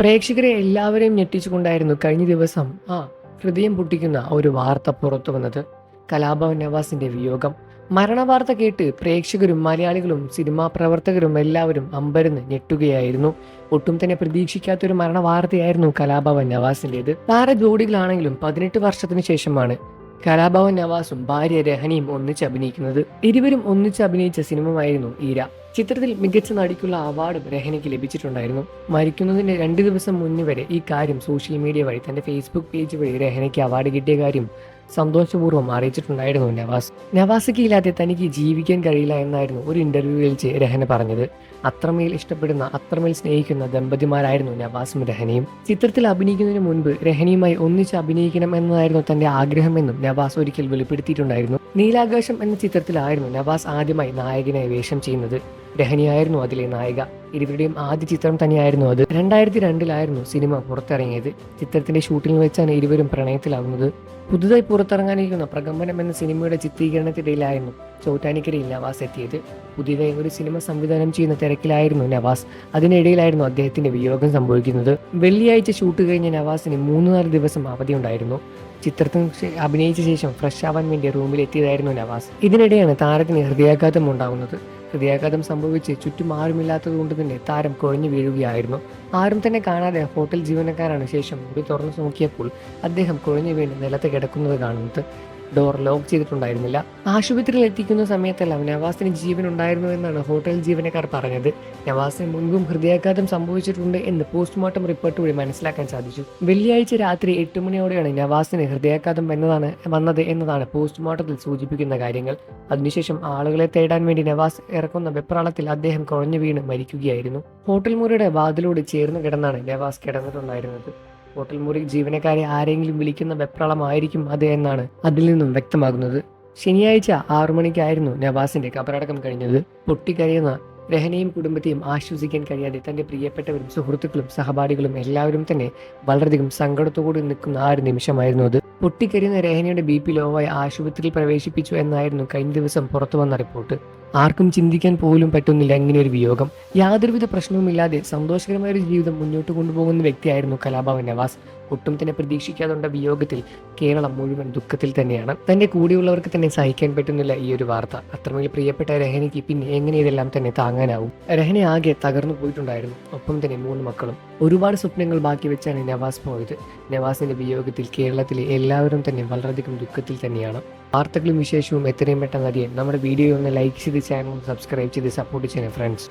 പ്രേക്ഷകരെ എല്ലാവരെയും ഞെട്ടിച്ചുകൊണ്ടായിരുന്നു കഴിഞ്ഞ ദിവസം ഹൃദയം പൊട്ടിക്കുന്ന ഒരു വാർത്ത പുറത്തു വന്നത്. കലാഭവൻ നവാസിന്റെ വിയോഗം. മരണവാർത്ത കേട്ട് പ്രേക്ഷകരും മലയാളികളും സിനിമാ പ്രവർത്തകരും എല്ലാവരും അമ്പരന്ന് ഞെട്ടുകയായിരുന്നു. ഒട്ടും തന്നെ പ്രതീക്ഷിക്കാത്തൊരു മരണ വാർത്തയായിരുന്നു കലാഭവൻ നവാസിന്റേത്. താര ജോഡികളാണെങ്കിലും 18 വർഷത്തിന് ശേഷമാണ് കലാഭവൻ നവാസും ഭാര്യ രഹനിയും ഒന്നിച്ച് അഭിനയിക്കുന്നത്. ഇരുവരും ഒന്നിച്ച് അഭിനയിച്ച സിനിമയായിരുന്നു ഈര. ചിത്രത്തിൽ മികച്ച നടിക്കുള്ള അവാർഡും രഹനയ്ക്ക് ലഭിച്ചിട്ടുണ്ടായിരുന്നു. മരിക്കുന്നതിന്റെ 2 ദിവസം മുന്നേ വരെ ഈ കാര്യം സോഷ്യൽ മീഡിയ വഴി തന്റെ ഫേസ്ബുക്ക് പേജ് വഴി രഹനയ്ക്ക് അവാർഡ് കിട്ടിയ കാര്യം സന്തോഷപൂർവ്വം അറിയിച്ചിട്ടുണ്ടായിരുന്നു നവാസ്. നവാസിക്ക് ഇല്ലാതെ തനിക്ക് ജീവിക്കാൻ കഴിയില്ല എന്നായിരുന്നു ഒരു ഇന്റർവ്യൂവിൽ രഹന പറഞ്ഞത്. അത്രമേൽ ഇഷ്ടപ്പെടുന്ന, അത്രമേൽ സ്നേഹിക്കുന്ന ദമ്പതിമാരായിരുന്നു നവാസും രഹനയും. ചിത്രത്തിൽ അഭിനയിക്കുന്നതിന് മുൻപ് രഹനയുമായി ഒന്നിച്ച് അഭിനയിക്കണം എന്നതായിരുന്നു തന്റെ ആഗ്രഹമെന്നും നവാസ് ഒരിക്കൽ വെളിപ്പെടുത്തിയിട്ടുണ്ടായിരുന്നു. നീലാകാശം എന്ന ചിത്രത്തിലായിരുന്നു നവാസ് ആദ്യമായി നായകനായി വേഷം ചെയ്യുന്നത്. രഹനിയായിരുന്നു അതിലെ നായിക. ഇരുവരുടെയും ആദ്യ ചിത്രം തന്നെയായിരുന്നു അത്. 2002 സിനിമ പുറത്തിറങ്ങിയത്. ചിത്രത്തിന്റെ ഷൂട്ടിംഗ് വെച്ചാണ് ഇരുവരും പ്രണയത്തിലാകുന്നത്. പുതുതായി പുറത്തിറങ്ങാനിരിക്കുന്ന പ്രകമ്പനം എന്ന സിനിമയുടെ ചിത്രീകരണത്തിനിടയിലായിരുന്നു ചോറ്റാനിക്കരയിൽ നവാസ് എത്തിയത്. പുതിയതായി ഒരു സിനിമ സംവിധാനം ചെയ്യുന്ന തിരക്കിലായിരുന്നു നവാസ്. അതിനിടയിലായിരുന്നു അദ്ദേഹത്തിന്റെ വിയോഗം സംഭവിക്കുന്നത്. വെള്ളിയാഴ്ച ഷൂട്ട് കഴിഞ്ഞ നവാസിന് 3-4 ദിവസം അവധിയുണ്ടായിരുന്നു. ചിത്രത്തിൽ അഭിനയിച്ച ശേഷം ഫ്രഷ് ആവാൻ വേണ്ടി റൂമിൽ എത്തിയതായിരുന്നു നവാസ്. ഇതിനിടെയാണ് താരത്തിന് ഹൃദയാഘാതം ഉണ്ടാകുന്നത്. ഹൃദയാഘാതം സംഭവിച്ച് ചുറ്റും ആരുമില്ലാത്തത് കൊണ്ട് തന്നെ താരം കുഴഞ്ഞു വീഴുകയായിരുന്നു. ആരും തന്നെ കാണാതെ ഹോട്ടൽ ജീവനക്കാരാണ് ശേഷം മുറി തുറന്നു നോക്കിയപ്പോൾ അദ്ദേഹം കുഴഞ്ഞു വീണ് നിലത്ത് കിടക്കുന്നത് കാണുന്നത്. ഡോർ ലോക്ക് ചെയ്തിട്ടുണ്ടായിരുന്നില്ല. ആശുപത്രിയിൽ എത്തിക്കുന്ന സമയത്തെല്ലാം നവാസിന് ജീവൻ ഉണ്ടായിരുന്നു എന്നാണ് ഹോട്ടൽ ജീവനക്കാർ പറഞ്ഞത്. നവാസിന് മുൻപും ഹൃദയാഘാതം സംഭവിച്ചിട്ടുണ്ട് എന്ന് പോസ്റ്റ്മോർട്ടം റിപ്പോർട്ട് വഴി മനസ്സിലാക്കാൻ സാധിച്ചു. വെള്ളിയാഴ്ച രാത്രി 8 മണിയോടെയാണ് നവാസിന് ഹൃദയാഘാതം വന്നത് എന്നതാണ് പോസ്റ്റ്മോർട്ടത്തിൽ സൂചിപ്പിക്കുന്ന കാര്യങ്ങൾ. അതിനുശേഷം ആളുകളെ തേടാൻ വേണ്ടി നവാസ് ഇറക്കുന്ന വെപ്രാളത്തിൽ അദ്ദേഹം കുഴഞ്ഞു വീണ് മരിക്കുകയായിരുന്നു. ഹോട്ടൽ മുറിയുടെ വാതിലോട് ചേർന്ന് കിടന്നാണ് നവാസ് കിടന്നിട്ടുണ്ടായിരുന്നത്. ഹോട്ടൽ മുറി ജീവനക്കാരെ ആരെങ്കിലും വിളിക്കുന്ന വെപ്രാളമായിരിക്കും അത് എന്നാണ് അതിൽ നിന്നും വ്യക്തമാകുന്നത്. ശനിയാഴ്ച 6 മണിക്കായിരുന്നു നവാസിന്റെ കബറടക്കം കഴിഞ്ഞത്. പൊട്ടിക്കരയുന്ന രഹനയും കുടുംബത്തെയും ആശ്വസിക്കാൻ കഴിയാതെ തന്റെ പ്രിയപ്പെട്ടവരും സുഹൃത്തുക്കളും സഹപാഠികളും എല്ലാവരും തന്നെ വളരെയധികം സങ്കടത്തോടെ നിൽക്കുന്ന ആ ഒരു നിമിഷമായിരുന്നു അത്. പൊട്ടിക്കരിയുന്ന രഹനയുടെ BP ലോവായി ആശുപത്രിയിൽ പ്രവേശിപ്പിച്ചു എന്നായിരുന്നു കഴിഞ്ഞ ദിവസം പുറത്തു വന്ന റിപ്പോർട്ട്. ആർക്കും ചിന്തിക്കാൻ പോലും പറ്റുന്നില്ല ഇങ്ങനെയൊരു വിയോഗം. യാതൊരുവിധ പ്രശ്നവുമില്ലാതെ സന്തോഷകരമായ ഒരു ജീവിതം മുന്നോട്ട് കൊണ്ടുപോകുന്ന വ്യക്തിയായിരുന്നു കലാഭവൻ നവാസ്. ഒട്ടും തന്നെ പ്രതീക്ഷിക്കാതുണ്ട വിയോഗത്തിൽ കേരളം മുഴുവൻ ദുഃഖത്തിൽ തന്നെയാണ്. തന്റെ കൂടെയുള്ളവർക്ക് തന്നെ സഹിക്കാൻ പറ്റുന്നില്ല ഈ ഒരു വാർത്ത. അത്രമേൽ പ്രിയപ്പെട്ട രഹനയ്ക്ക് പിന്നെ എങ്ങനെ ഇതെല്ലാം തന്നെ താങ്ങാനാവും? രഹന ആകെ തകർന്നു പോയിട്ടുണ്ടായിരുന്നു. ഒപ്പം തന്നെ 3 മക്കളും. ഒരുപാട് സ്വപ്നങ്ങൾ ബാക്കി വെച്ചാണ് നവാസ് പോയത്. നവാസിന്റെ വിയോഗത്തിൽ കേരളത്തിലെ എല്ലാവരും തന്നെ വളരെയധികം ദുഃഖത്തിൽ തന്നെയാണ്. വാർത്തകളും വിശേഷവും എത്രയും പെട്ടെന്ന് അറിയാൻ നമ്മുടെ വീഡിയോ ഒന്ന് ലൈക്ക് ചെയ്ത് ചാനൽ സബ്സ്ക്രൈബ് ചെയ്ത് സപ്പോർട്ട് ചെയ്യണം ഫ്രണ്ട്സ്.